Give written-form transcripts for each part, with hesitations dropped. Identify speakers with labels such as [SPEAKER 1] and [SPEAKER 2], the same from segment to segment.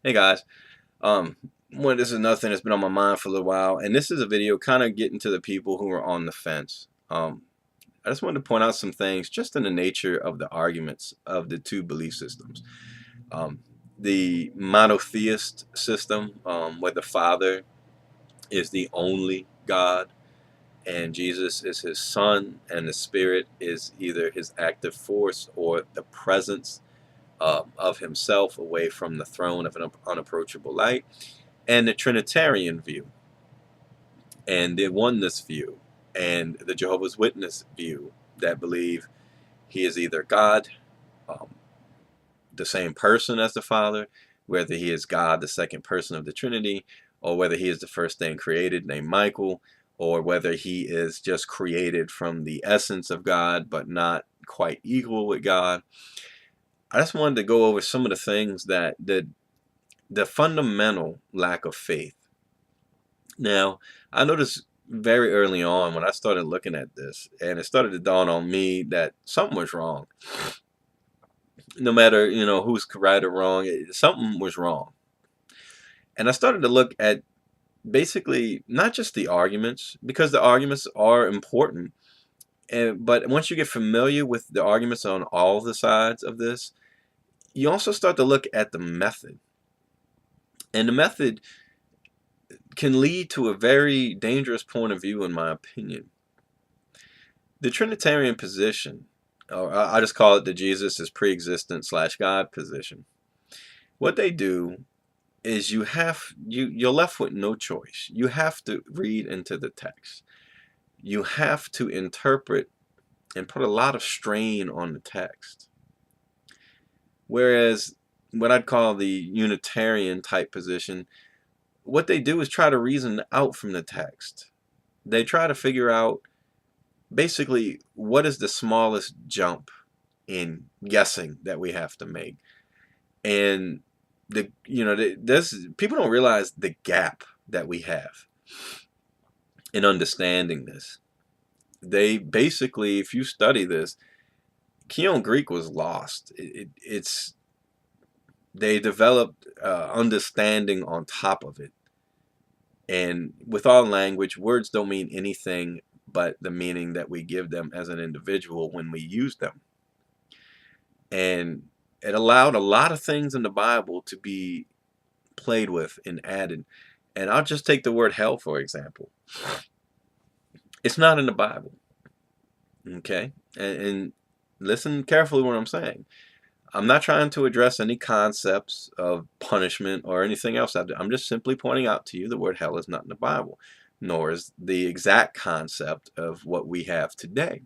[SPEAKER 1] Hey guys, this is another thing that's been on my mind for a little while, and this is a video kind of getting to the people who are on the fence. I just wanted to point out some things just in the nature of the arguments of the two belief systems. Um, the monotheist system, where the Father is the only God, and Jesus is his Son, and the Spirit is either his active force or the presence of himself away from the throne of an unapproachable light, and the Trinitarian view, and the oneness view, and the Jehovah's Witness view that believe he is either God, um, the same person as the Father, whether he is God, the second person of the Trinity, or whether he is the first thing created named Michael, or whether he is just created from the essence of God but not quite equal with God. I just wanted to go over some of the things that the fundamental lack of faith. Now, I noticed very early on when I started looking at this, and it started to dawn on me that something was wrong. No matter, who's right or wrong, something was wrong. And I started to look at basically not just the arguments, because the arguments are important, but once you get familiar with the arguments on all the sides of this, you also start to look at the method. And the method can lead to a very dangerous point of view, in my opinion. The Trinitarian position, or I just call it the Jesus is pre-existent / God position. What they do is you're left with no choice. You have to read into the text. You have to interpret and put a lot of strain on the text. Whereas what I'd call the Unitarian type position, what they do is try to reason out from the text. They try to figure out basically what is the smallest jump in guessing that we have to make. And people don't realize the gap that we have in understanding this. They basically, if you study this, Koine Greek was lost. They developed understanding on top of it. And with all language, words don't mean anything but the meaning that we give them as an individual when we use them. And it allowed a lot of things in the Bible to be played with and added. And I'll just take the word hell, for example. It's not in the Bible. Okay? And listen carefully what I'm saying. I'm not trying to address any concepts of punishment or anything else. I'm just simply pointing out to you the word hell is not in the Bible, nor is the exact concept of what we have today.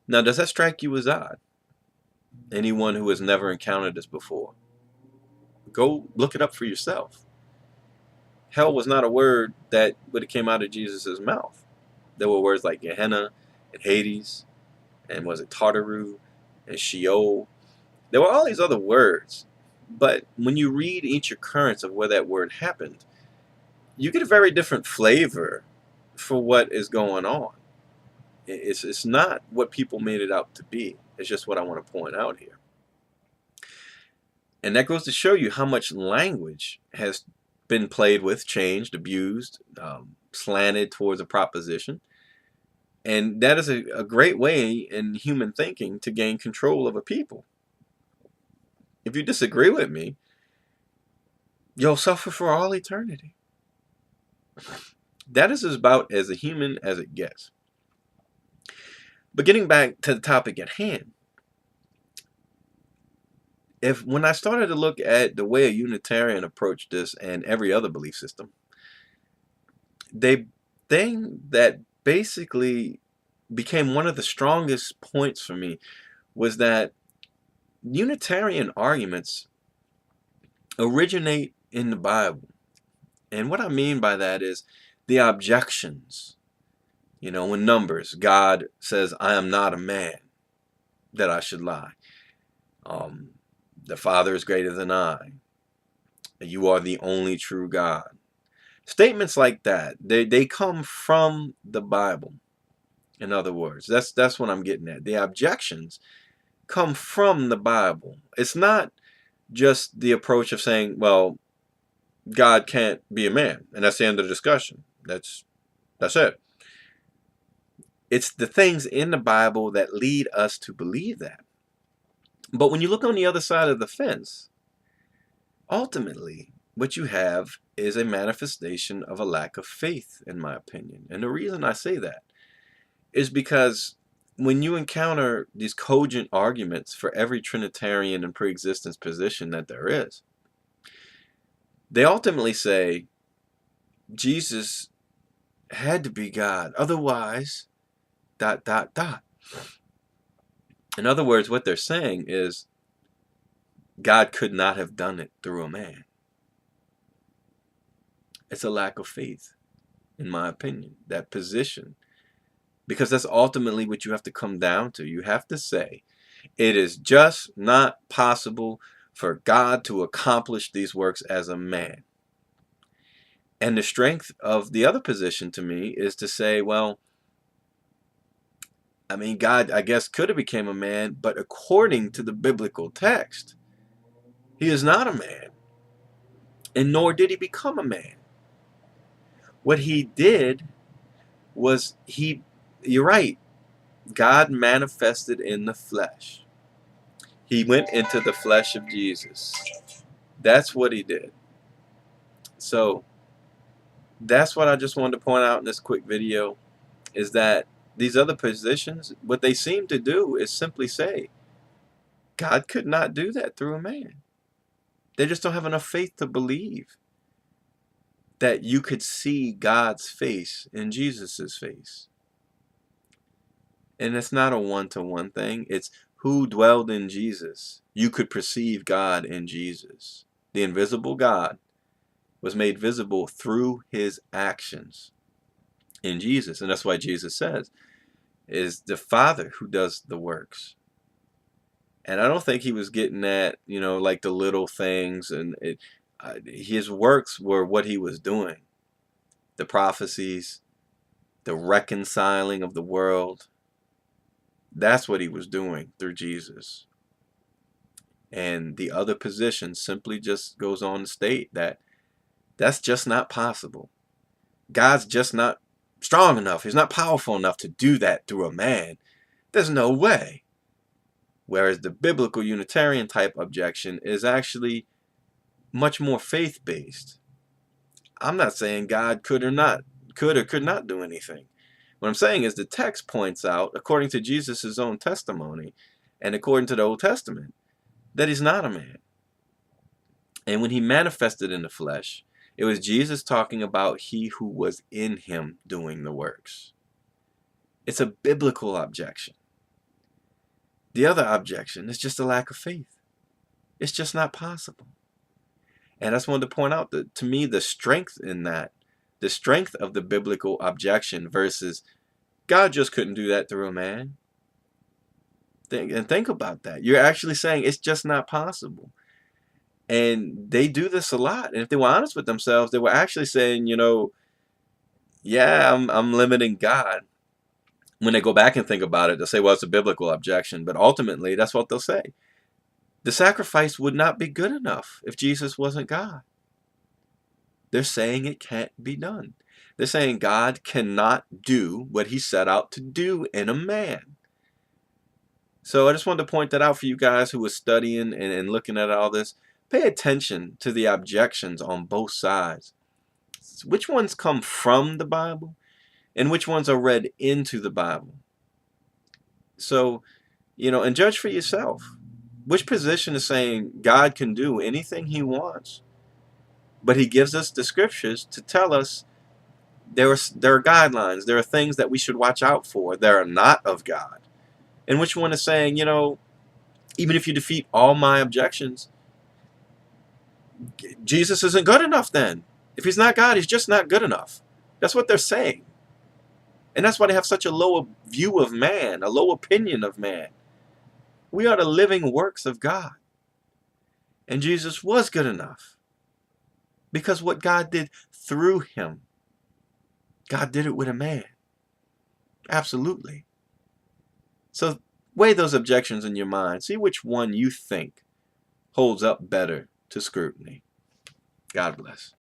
[SPEAKER 1] Now, does that strike you as odd? Anyone who has never encountered this before, go look it up for yourself. Hell was not a word that would have came out of Jesus' mouth. There were words like Gehenna and Hades, and was it Tartaru and Sheol. There were all these other words, but when you read each occurrence of where that word happened, you get a very different flavor for what is going on. It's not what people made it out to be. It's just what I want to point out here. And that goes to show you how much language has been played with, changed, abused, slanted towards a proposition. And that is a great way in human thinking to gain control of a people. If you disagree with me, you'll suffer for all eternity. That is about as a human as it gets. But getting back to the topic at hand, when I started to look at the way a Unitarian approached this and every other belief system, the thing that basically became one of the strongest points for me was that Unitarian arguments originate in the Bible. And what I mean by that is the objections. When Numbers, God says, I am not a man that I should lie. The Father is greater than I. You are the only true God. Statements like that, they come from the Bible. In other words, that's what I'm getting at. The objections come from the Bible. It's not just the approach of saying, well, God can't be a man, and that's the end of the discussion. That's it. It's the things in the Bible that lead us to believe that. But when you look on the other side of the fence, ultimately, what you have is a manifestation of a lack of faith, in my opinion. And the reason I say that is because when you encounter these cogent arguments for every Trinitarian and pre-existence position that there is, they ultimately say Jesus had to be God. Otherwise, ... In other words, what they're saying is God could not have done it through a man. It's a lack of faith, in my opinion, that position. Because that's ultimately what you have to come down to. You have to say, it is just not possible for God to accomplish these works as a man. And the strength of the other position to me is to say, well, I mean, God, I guess, could have become a man, but according to the biblical text, he is not a man, and nor did he become a man. What he did was you're right, God manifested in the flesh. He went into the flesh of Jesus. That's what he did. So that's what I just wanted to point out in this quick video, is that these other positions, what they seem to do is simply say, God could not do that through a man. They just don't have enough faith to believe that you could see God's face in Jesus's face. And it's not a one-to-one thing. It's who dwelled in Jesus. You could perceive God in Jesus. The invisible God was made visible through his actions in Jesus. And that's why Jesus says, is the Father who does the works. And I don't think he was getting at, like the little things. And his works were what he was doing. The prophecies, the reconciling of the world. That's what he was doing through Jesus. And the other position simply just goes on to state that that's just not possible. God's just not strong enough. He's not powerful enough to do that through a man. There's no way. Whereas the biblical Unitarian type objection is actually much more faith-based. I'm not saying God could or could not do anything. What I'm saying is the text points out, according to Jesus' own testimony and according to the Old Testament, that he's not a man. And when he manifested in the flesh, it was Jesus talking about he who was in him doing the works. It's a biblical objection. The other objection is just a lack of faith. It's just not possible. And I just wanted to point out that, to me, the strength in that, the strength of the biblical objection versus God just couldn't do that through a man. Think about that. You're actually saying it's just not possible. And they do this a lot. And if they were honest with themselves, they were actually saying, yeah, I'm limiting God. When they go back and think about it, they'll say, well, it's a biblical objection. But ultimately, that's what they'll say. The sacrifice would not be good enough if Jesus wasn't God. They're saying it can't be done. They're saying God cannot do what he set out to do in a man. So I just wanted to point that out for you guys who are studying and looking at all this. Pay attention to the objections on both sides. Which ones come from the Bible and which ones are read into the Bible. So, and judge for yourself. Which position is saying God can do anything he wants, but he gives us the scriptures to tell us there are guidelines, there are things that we should watch out for that are not of God. And which one is saying, even if you defeat all my objections, Jesus isn't good enough then. If he's not God, he's just not good enough. That's what they're saying. And that's why they have such a low view of man, a low opinion of man. We are the living works of God. And Jesus was good enough. Because what God did through him, God did it with a man. Absolutely. So weigh those objections in your mind. See which one you think holds up better to scrutiny. God bless.